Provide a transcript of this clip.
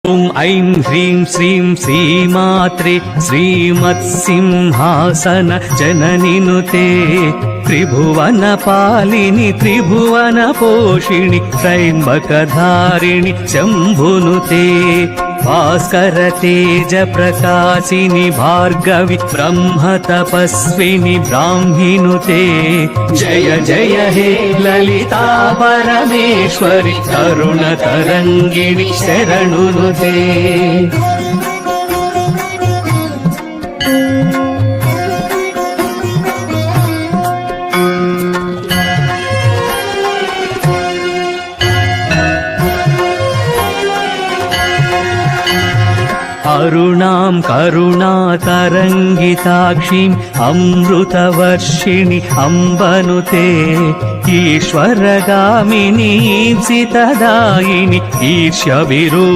ॐ ऐं ह्रीं श्रीं श्रीमात्रे श्रीमत्सिंहासन जननिनुते त्रिभुवनपालिनि त्रिभुवनपोषिणि त्रयम्बकधारिणि शम्भुनुते भास्कर तेज प्रकाशिनि भार्गवि ब्रह्मतपस्विनि ब्राह्मिनुते जय जय हे ललिता परमेश्वरि करुणतरङ्गिणि शरणुनुते अरुणां करुणातरङ्गिताक्षीम् अमृतवर्षिणि अम्बनुते ईश्वरगामिनी सितदायिनि ईर्ष्यविरो